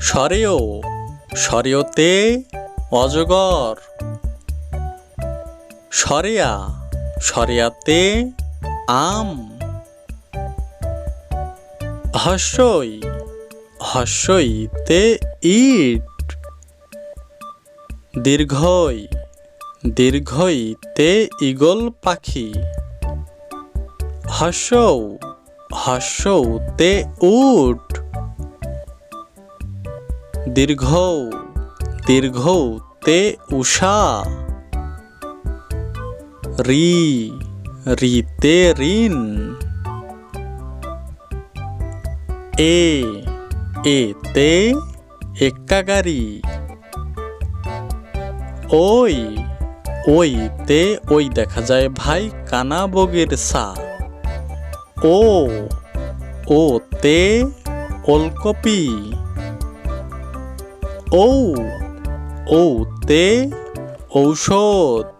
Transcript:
সরেও সরেওতে অজগর। সরেয়া সরেয়াতে আম। হস্যই হস্যইতে ইট। দীর্ঘই দীর্ঘইতে ঈগল পাখি। হস্যৌ হস্যৌতে উট। দীর্ঘৌ দীর্ঘৌতে উষা। রি রিতে ঋণ। এ এতে এক্কা গাড়ি। ওই ওইতে ওই দেখা যায় ভাই কানা বগের সা। ও ওতে ওলকপি। ঔ ঔতে ঔষধ।